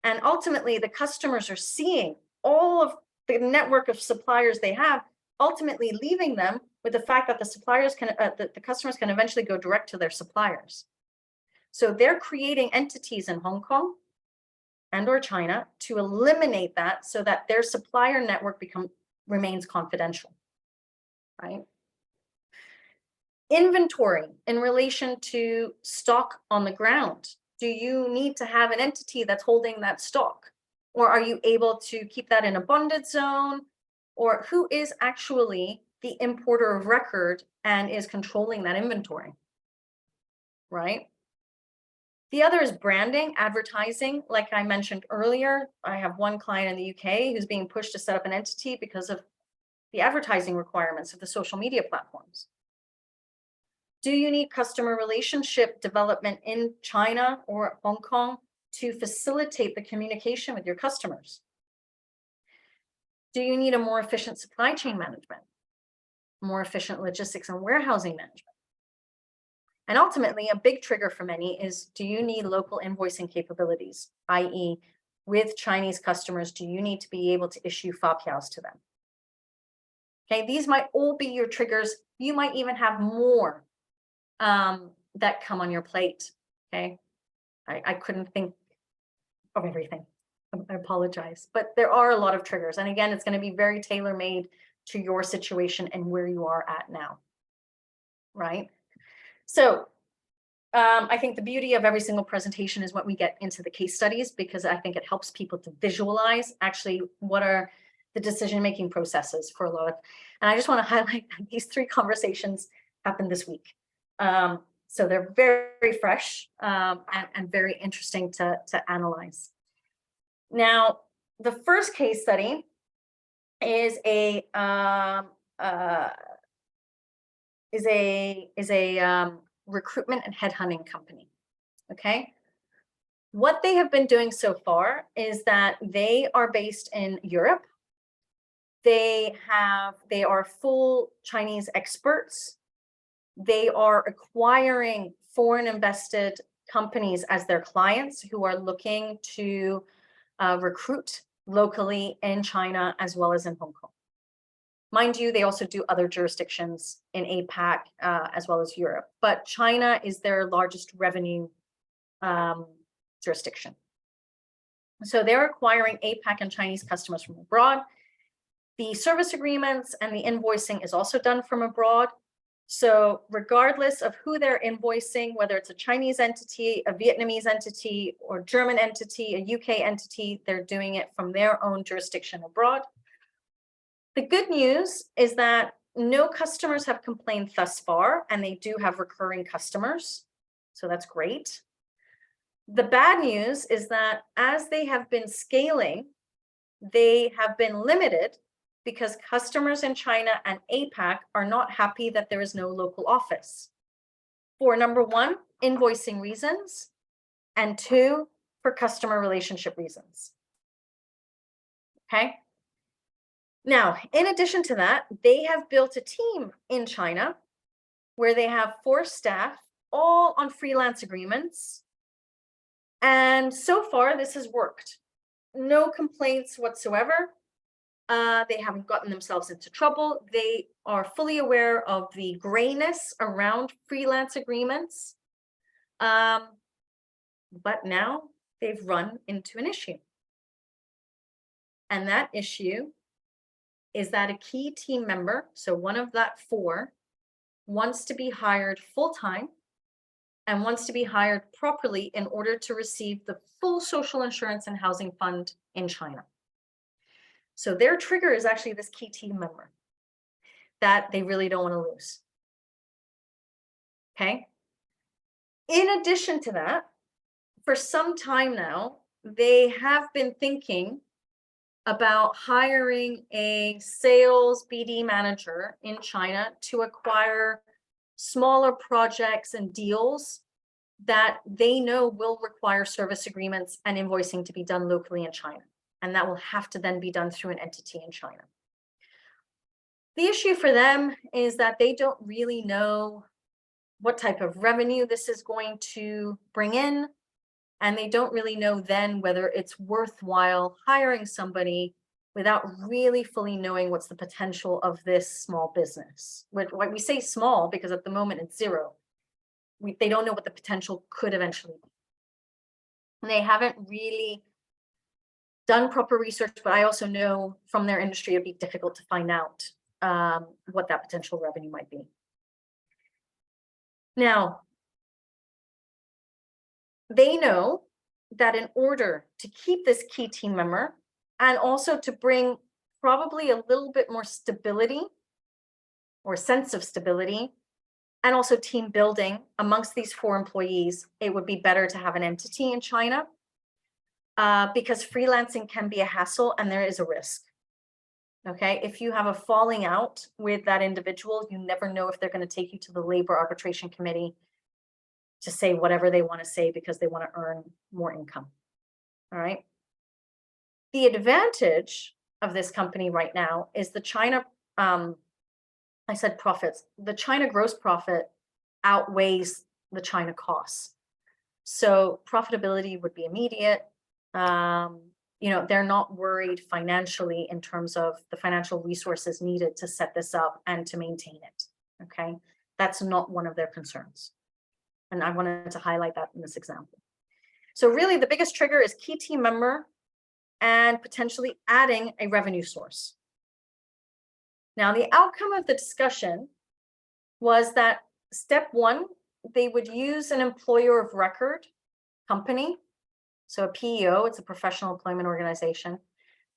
And ultimately, the customers are seeing all of the network of suppliers they have, ultimately leaving them with the fact that the customers can eventually go direct to their suppliers. So they're creating entities in Hong Kong and or China to eliminate that so that their supplier network remains confidential, right? Inventory in relation to stock on the ground. Do you need to have an entity that's holding that stock? Or are you able to keep that in a bonded zone? Or who is actually the importer of record and is controlling that inventory, right? The other is branding, advertising. Like I mentioned earlier, I have one client in the UK who's being pushed to set up an entity because of the advertising requirements of the social media platforms. Do you need customer relationship development in China or Hong Kong to facilitate the communication with your customers? Do you need a more efficient supply chain management, more efficient logistics and warehousing management? And ultimately, a big trigger for many is, do you need local invoicing capabilities, i.e. with Chinese customers, do you need to be able to issue fapiaos to them? Okay, these might all be your triggers. You might even have more that come on your plate, okay? I couldn't think of everything. I apologize, but there are a lot of triggers. And again, it's going to be very tailor-made to your situation and where you are at now, right? So I think the beauty of every single presentation is when we get into the case studies, because I think it helps people to visualize actually what are the decision-making processes for a lot of, and I just want to highlight that these 3 conversations happened this week. So they're very, very fresh and very interesting to analyze. Now, the first case study is a recruitment and headhunting company. Okay. What they have been doing so far is that they are based in Europe. They are full Chinese experts. They are acquiring foreign invested companies as their clients who are looking to recruit locally in China as well as in Hong Kong. Mind you, they also do other jurisdictions in APAC as well as Europe, but China is their largest revenue jurisdiction. So they're acquiring APAC and Chinese customers from abroad. The service agreements and the invoicing is also done from abroad. So regardless of who they're invoicing, whether it's a Chinese entity, a Vietnamese entity, or German entity, a UK entity, they're doing it from their own jurisdiction abroad. The good news is that no customers have complained thus far, and they do have recurring customers. So that's great. The bad news is that as they have been scaling, they have been limited because customers in China and APAC are not happy that there is no local office. For number 1, invoicing reasons, and 2, for customer relationship reasons. Okay. Now, in addition to that, they have built a team in China where they have 4 staff, all on freelance agreements. And so far, this has worked. No complaints whatsoever. They haven't gotten themselves into trouble. They are fully aware of the grayness around freelance agreements. But now they've run into an issue. And that issue is that a key team member, so one of that four, wants to be hired full-time and wants to be hired properly in order to receive the full social insurance and housing fund in China. So their trigger is actually this key team member that they really don't want to lose. Okay. In addition to that, for some time now, they have been thinking about hiring a sales BD manager in China to acquire smaller projects and deals that they know will require service agreements and invoicing to be done locally in China. And that will have to then be done through an entity in China. The issue for them is that they don't really know what type of revenue this is going to bring in. And they don't really know then whether it's worthwhile hiring somebody without really fully knowing what's the potential of this small business. We say small because at the moment it's zero. They don't know what the potential could eventually be. And they haven't really done proper research, but I also know from their industry it'd be difficult to find out what that potential revenue might be. Now, they know that in order to keep this key team member and also to bring probably a little bit more stability or sense of stability and also team building amongst these four employees, it would be better to have an entity in China because freelancing can be a hassle and there is a risk. Okay, if you have a falling out with that individual, you never know if they're going to take you to the labor arbitration committee to say whatever they want to say because they want to earn more income. All right. The advantage of this company right now is the China, I said profits, the China gross profit outweighs the China costs. So profitability would be immediate. They're not worried financially in terms of the financial resources needed to set this up and to maintain it. Okay. That's not one of their concerns. And I wanted to highlight that in this example. So really the biggest trigger is key team member and potentially adding a revenue source. Now, the outcome of the discussion was that step one, they would use an employer of record company. So a PEO, it's a professional employment organization,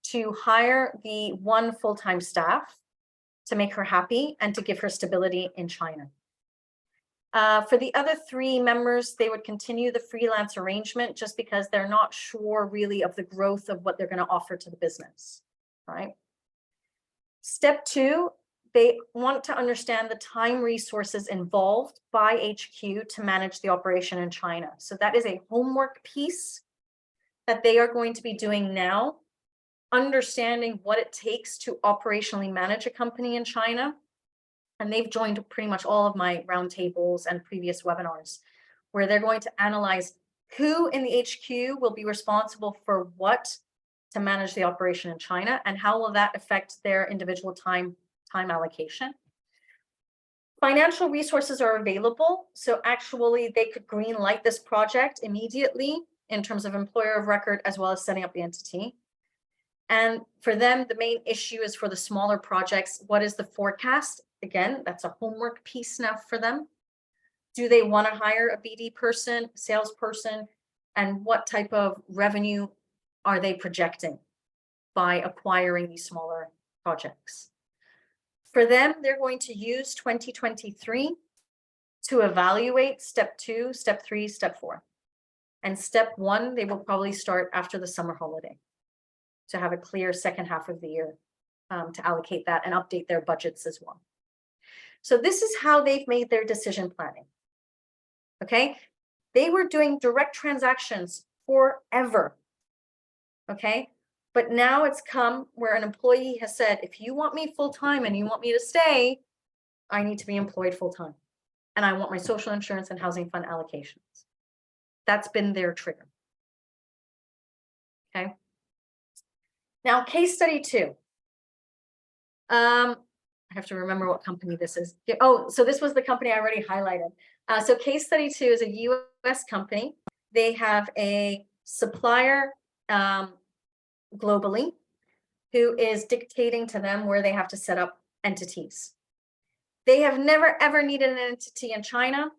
to hire the one full-time staff to make her happy and to give her stability in China. For the other three members, they would continue the freelance arrangement just because they're not sure really of the growth of what they're going to offer to the business, right? Step two, they want to understand the time resources involved by HQ to manage the operation in China. So that is a homework piece that they are going to be doing now, understanding what it takes to operationally manage a company in China. And they've joined pretty much all of my roundtables and previous webinars where they're going to analyze who in the HQ will be responsible for what to manage the operation in China and how will that affect their individual time allocation. Financial resources are available. So actually they could green light this project immediately in terms of employer of record, as well as setting up the entity. And for them, the main issue is for the smaller projects. What is the forecast? Again, that's a homework piece now for them. Do they want to hire a BD person, salesperson, and what type of revenue are they projecting by acquiring these smaller projects? For them, they're going to use 2023 to evaluate step 2, step 3, step 4. And step 1, they will probably start after the summer holiday to have a clear second half of the year to allocate that and update their budgets as well. So this is how they've made their decision planning. Okay, they were doing direct transactions forever. Okay, but now it's come where an employee has said, if you want me full-time and you want me to stay, I need to be employed full-time. And I want my social insurance and housing fund allocations. That's been their trigger. Okay. Now, case study 2. I have to remember what company this is. Oh, so this was the company I already highlighted. So case study 2 is a US company. They have a supplier globally who is dictating to them where they have to set up entities. They have never ever needed an entity in China.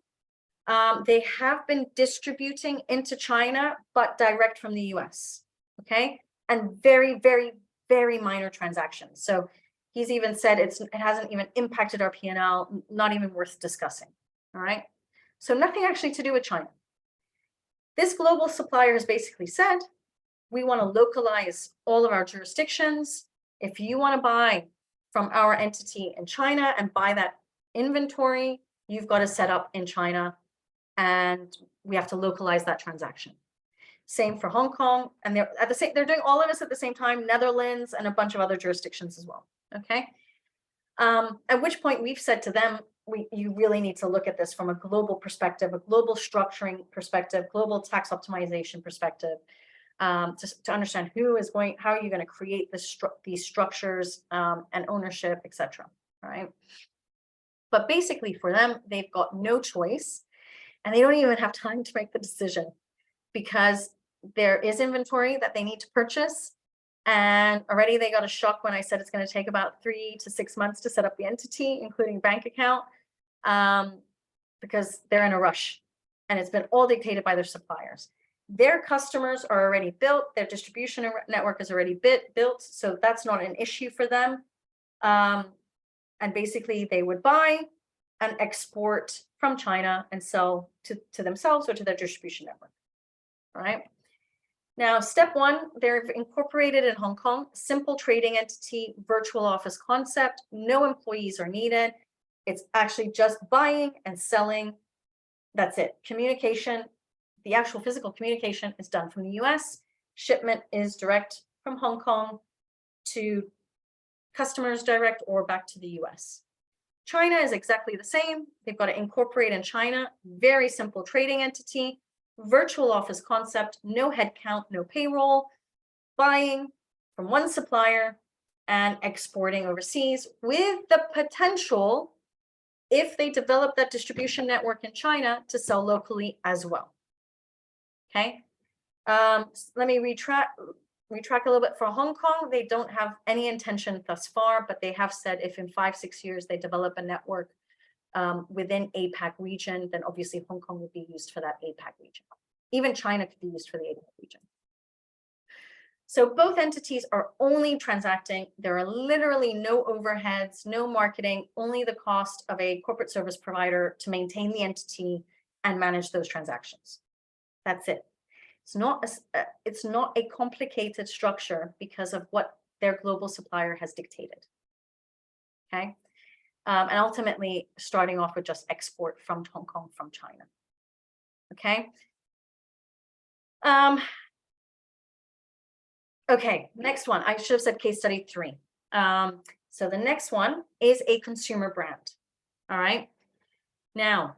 They have been distributing into China, but direct from the US. Okay. And very, very, very minor transactions. So he's even said it hasn't even impacted our P&L, not even worth discussing. All right. So nothing actually to do with China. This global supplier has basically said, we want to localize all of our jurisdictions. If you want to buy from our entity in China and buy that inventory, you've got to set up in China and we have to localize that transaction. Same for Hong Kong, and they're doing all of this at the same time, Netherlands and a bunch of other jurisdictions as well. Okay. At which point we've said to them, you really need to look at this from a global perspective, a global structuring perspective, global tax optimization perspective, to understand how are you going to create these structures and ownership, etc. Right. But basically for them, they've got no choice and they don't even have time to make the decision because there is inventory that they need to purchase. And already they got a shock when I said it's going to take about 3 to 6 months to set up the entity, including bank account, because they're in a rush and it's been all dictated by their suppliers. Their customers are already built. Their distribution network is already built. So that's not an issue for them. And basically they would buy and export from China and sell to themselves or to their distribution network. All right. Now, step 1, they're incorporated in Hong Kong, simple trading entity, virtual office concept, no employees are needed. It's actually just buying and selling. That's it. Communication, the actual physical communication is done from the US. Shipment is direct from Hong Kong to customers direct or back to the US. China is exactly the same. They've got to incorporate in China, very simple trading entity, virtual office concept, no headcount, no payroll, buying from one supplier and exporting overseas with the potential, if they develop that distribution network in China, to sell locally as well. Okay. Let me retract a little bit for Hong Kong. They don't have any intention thus far, but they have said if in 5-6 years they develop a network within APAC region, then obviously Hong Kong would be used for that APAC region. Even China could be used for the APAC region. So both entities are only transacting. There are literally no overheads, no marketing, only the cost of a corporate service provider to maintain the entity and manage those transactions. That's it. It's not a complicated structure because of what their global supplier has dictated. Okay. And ultimately starting off with just export from Hong Kong from China. Okay. Okay, next one. I should have said case study 3. So the next one is a consumer brand. All right. Now,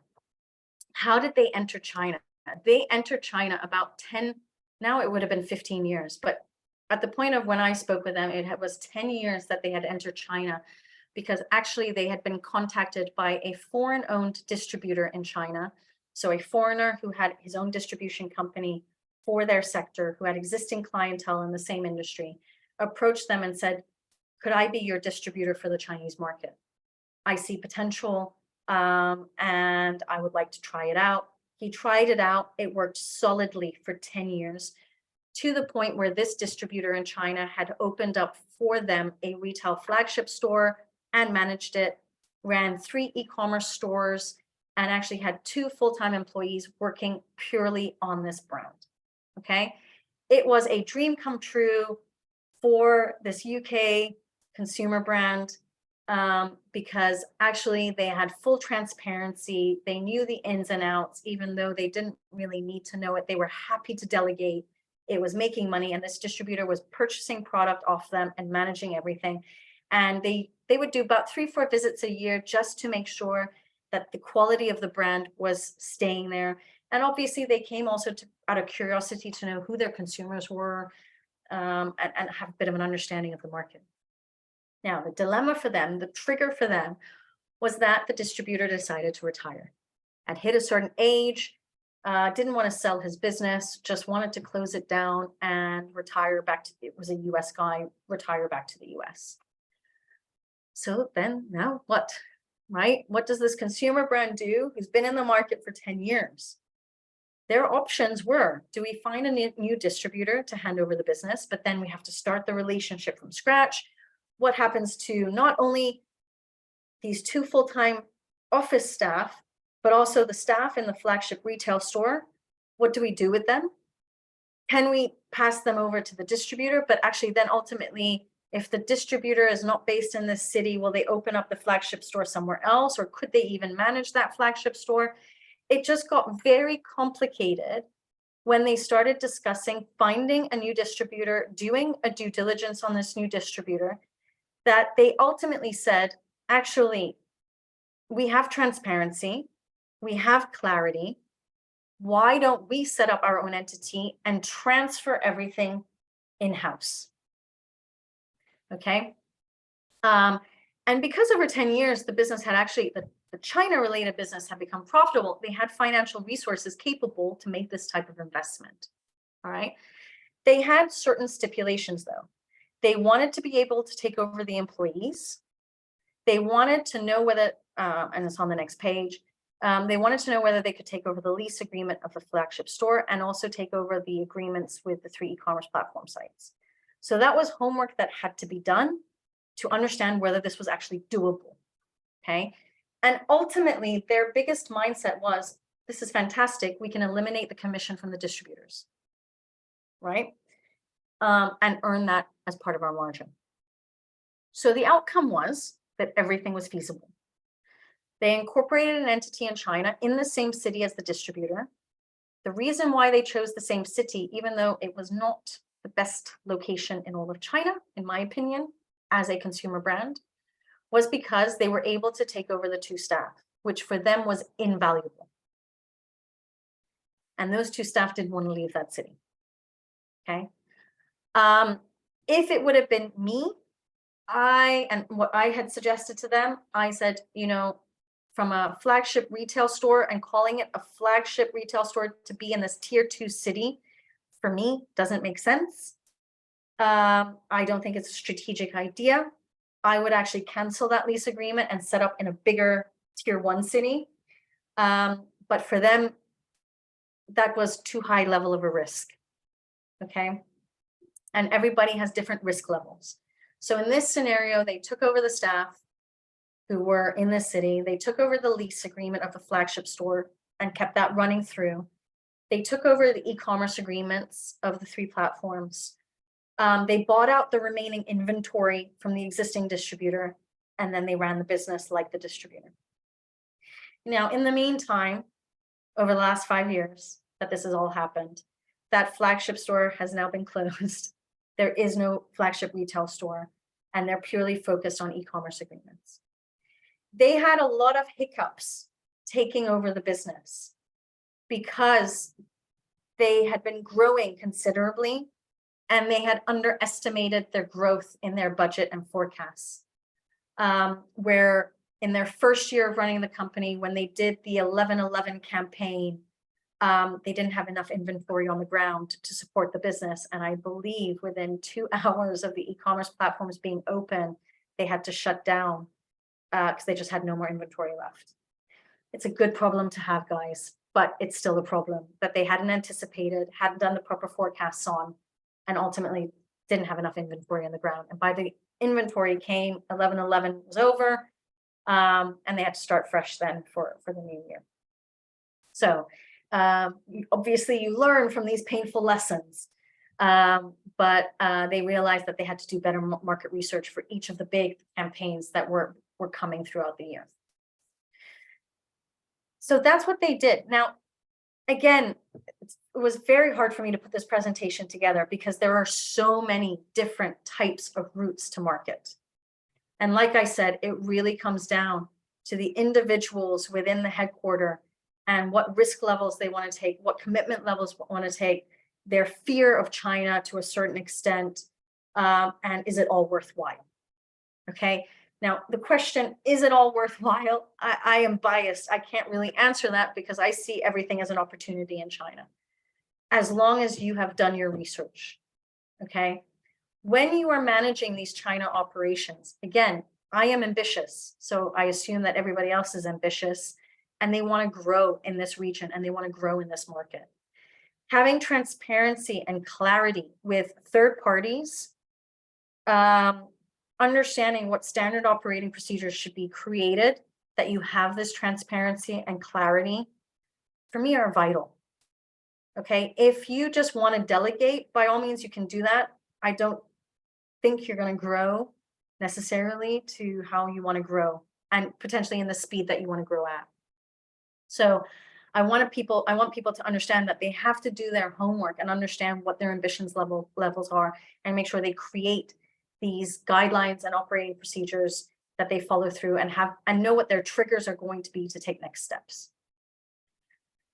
how did they enter China? They entered China about 10, now it would have been 15 years, but at the point of when I spoke with them, it was 10 years that they had entered China, because actually they had been contacted by a foreign-owned distributor in China. So a foreigner who had his own distribution company for their sector, who had existing clientele in the same industry, approached them and said, could I be your distributor for the Chinese market? I see potential and I would like to try it out. He tried it out. It worked solidly for 10 years, to the point where this distributor in China had opened up for them a retail flagship store and managed it, ran 3 e-commerce stores, and actually had 2 full-time employees working purely on this brand. Okay. It was a dream come true for this UK consumer brand, because actually they had full transparency. They knew the ins and outs, even though they didn't really need to know it. They were happy to delegate. It was making money, and this distributor was purchasing product off them and managing everything. And they would do about 3-4 visits a year just to make sure that the quality of the brand was staying there. And obviously they came also out of curiosity to know who their consumers were, and have a bit of an understanding of the market. Now, the dilemma for them, the trigger for them, was that the distributor decided to retire. Had hit a certain age, didn't want to sell his business, just wanted to close it down and retire back to, it was a US guy, retire back to the US. So then now what, right? What does this consumer brand do who's been in the market for 10 years? Their options were, do we find a new distributor to hand over the business, but then we have to start the relationship from scratch? What happens to not only these 2 full-time office staff, but also the staff in the flagship retail store? What do we do with them? Can we pass them over to the distributor? But actually then ultimately, if the distributor is not based in this city, will they open up the flagship store somewhere else? Or could they even manage that flagship store? It just got very complicated when they started discussing finding a new distributor, doing a due diligence on this new distributor, that they ultimately said, actually, we have transparency, we have clarity. Why don't we set up our own entity and transfer everything in-house? Okay. And because over 10 years, the business had actually, the China-related business had become profitable, they had financial resources capable to make this type of investment. All right. They had certain stipulations, though. They wanted to be able to take over the employees. They wanted to know whether, and it's on the next page, they wanted to know whether they could take over the lease agreement of the flagship store and also take over the agreements with the 3 e-commerce platform sites. So that was homework that had to be done to understand whether this was actually doable. Okay. And ultimately, their biggest mindset was, this is fantastic. We can eliminate the commission from the distributors, right? And earn that as part of our margin. So the outcome was that everything was feasible. They incorporated an entity in China in the same city as the distributor. The reason why they chose the same city, even though it was not the best location in all of China, in my opinion, as a consumer brand, was because they were able to take over the 2 staff, which for them was invaluable. And those 2 staff didn't want to leave that city. Okay. If it would have been me, and what I had suggested to them, I said, from a flagship retail store and calling it a flagship retail store to be in this tier 2 city, for me, doesn't make sense. I don't think it's a strategic idea. I would actually cancel that lease agreement and set up in a bigger tier 1 city. But for them, that was too high level of a risk. Okay. And everybody has different risk levels. So in this scenario, they took over the staff who were in the city. They took over the lease agreement of the flagship store and kept that running through. They took over the e-commerce agreements of the 3 platforms. They bought out the remaining inventory from the existing distributor, and then they ran the business like the distributor. Now, in the meantime, over the last 5 years that this has all happened, that flagship store has now been closed. There is no flagship retail store, and they're purely focused on e-commerce agreements. They had a lot of hiccups taking over the business because they had been growing considerably and they had underestimated their growth in their budget and forecasts. Where in their first year of running the company, when they did the 11/11 campaign, they didn't have enough inventory on the ground to support the business. And I believe within 2 hours of the e-commerce platforms being open, they had to shut down because they just had no more inventory left. It's a good problem to have, guys, but it's still a problem that they hadn't anticipated, hadn't done the proper forecasts on, and ultimately didn't have enough inventory on the ground. And by the inventory came, 11/11 was over, and they had to start fresh then for the new year. So obviously you learn from these painful lessons, but they realized that they had to do better market research for each of the big campaigns that were coming throughout the year. So that's what they did. Now, again, it was very hard for me to put this presentation together because there are so many different types of routes to market. And like I said, it really comes down to the individuals within the headquarter and what risk levels they want to take, what commitment levels want to take, their fear of China to a certain extent, and is it all worthwhile? Okay. Now, the question, is it all worthwhile? I am biased. I can't really answer that because I see everything as an opportunity in China, as long as you have done your research. Okay. When you are managing these China operations, again, I am ambitious. So I assume that everybody else is ambitious and they want to grow in this region and they want to grow in this market. Having transparency and clarity with third parties, understanding what standard operating procedures should be created, that you have this transparency and clarity, for me are vital. Okay, if you just want to delegate, by all means, you can do that. I don't think you're going to grow necessarily to how you want to grow and potentially in the speed that you want to grow at. So I want people to understand that they have to do their homework and understand what their ambitions levels are and make sure they create these guidelines and operating procedures that they follow through and know what their triggers are going to be to take next steps.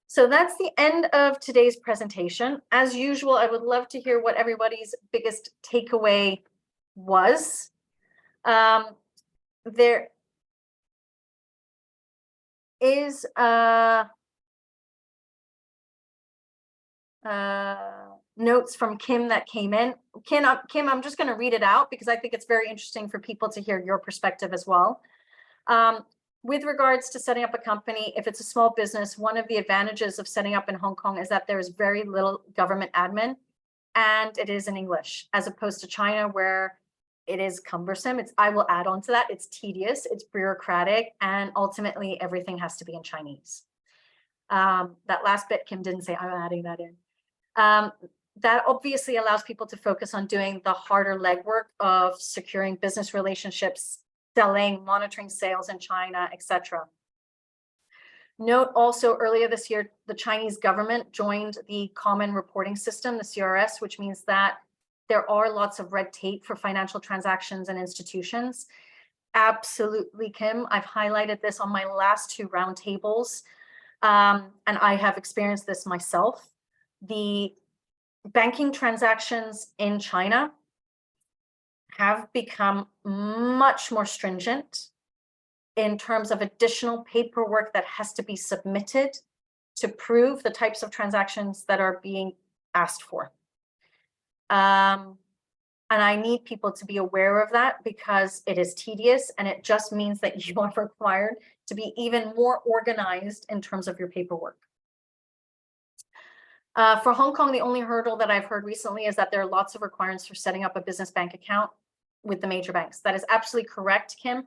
So that's the end of today's presentation. As usual, I would love to hear what everybody's biggest takeaway was. There is notes from Kim that came in. Kim, I'm just going to read it out because I think it's very interesting for people to hear your perspective as well. With regards to setting up a company, if it's a small business, one of the advantages of setting up in Hong Kong is that there is very little government admin, and it is in English, as opposed to China, where it is cumbersome. I will add on to that. It's tedious, it's bureaucratic, and ultimately everything has to be in Chinese. That last bit, Kim didn't say, I'm adding that in. That obviously allows people to focus on doing the harder legwork of securing business relationships, selling, monitoring sales in China, etc. Note also, earlier this year, the Chinese government joined the Common Reporting System, the CRS, which means that there are lots of red tape for financial transactions and institutions. Absolutely, Kim. I've highlighted this on my last 2 roundtables, and I have experienced this myself. The banking transactions in China have become much more stringent in terms of additional paperwork that has to be submitted to prove the types of transactions that are being asked for. And I need people to be aware of that because it is tedious, and it just means that you are required to be even more organized in terms of your paperwork. For Hong Kong, the only hurdle that I've heard recently is that there are lots of requirements for setting up a business bank account with the major banks. That is absolutely correct, Kim,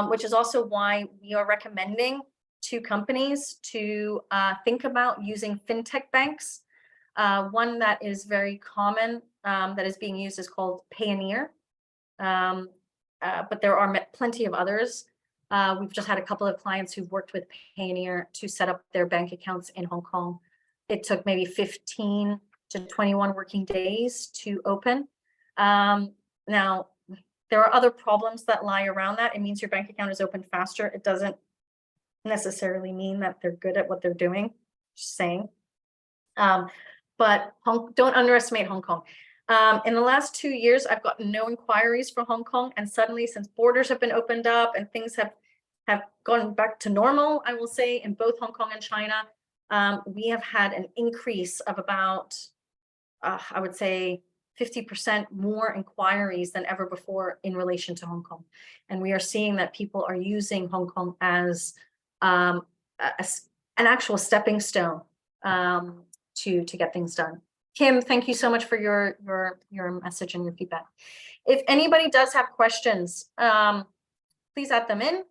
which is also why we are recommending to companies to think about using fintech banks. One that is very common that is being used is called Payoneer, but there are plenty of others. We've just had a couple of clients who've worked with Payoneer to set up their bank accounts in Hong Kong. It took maybe 15 to 21 working days to open. Now, there are other problems that lie around that. It means your bank account is opened faster. It doesn't necessarily mean that they're good at what they're doing, just saying. But don't underestimate Hong Kong. In the last 2 years, I've gotten no inquiries for Hong Kong, and suddenly, since borders have been opened up and things have gone back to normal, I will say, in both Hong Kong and China, we have had an increase of about, I would say, 50% more inquiries than ever before in relation to Hong Kong. And we are seeing that people are using Hong Kong as an actual stepping stone to get things done. Kim, thank you so much for your message and your feedback. If anybody does have questions, please add them in.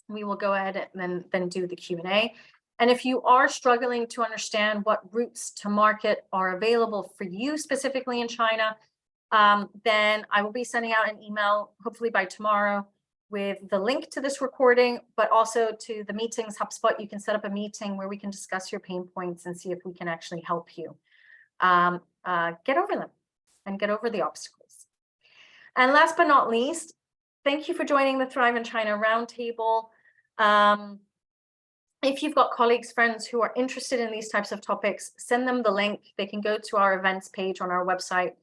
We will go ahead and then do the Q&A. And if you are struggling to understand what routes to market are available for you specifically in China, then I will be sending out an email, hopefully by tomorrow, with the link to this recording, but also to the meetings HubSpot. You can set up a meeting where we can discuss your pain points and see if we can actually help you get over them and get over the obstacles. And last but not least, thank you for joining the Thrive in China Roundtable. If you've got colleagues, friends who are interested in these types of topics, send them the link. They can go to our events page on our website.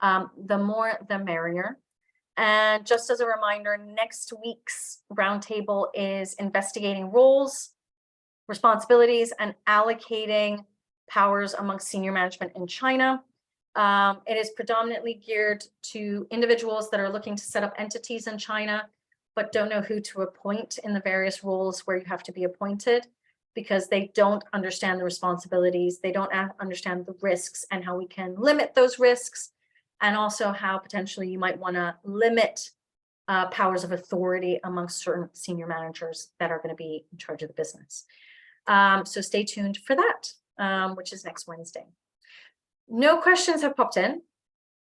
The more, the merrier. And just as a reminder, next week's roundtable is investigating roles, responsibilities, and allocating powers amongst senior management in China. It is predominantly geared to individuals that are looking to set up entities in China, but don't know who to appoint in the various roles where you have to be appointed, because they don't understand the responsibilities, they don't understand the risks and how we can limit those risks, and also how potentially you might want to limit powers of authority amongst certain senior managers that are going to be in charge of the business. So stay tuned for that, which is next Wednesday. No questions have popped in,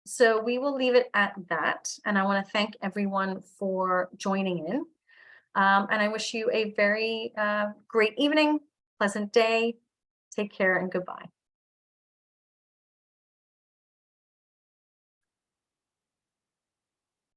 so we will leave it at that. And I want to thank everyone for joining in. And I wish you a very great evening, pleasant day. Take care and goodbye.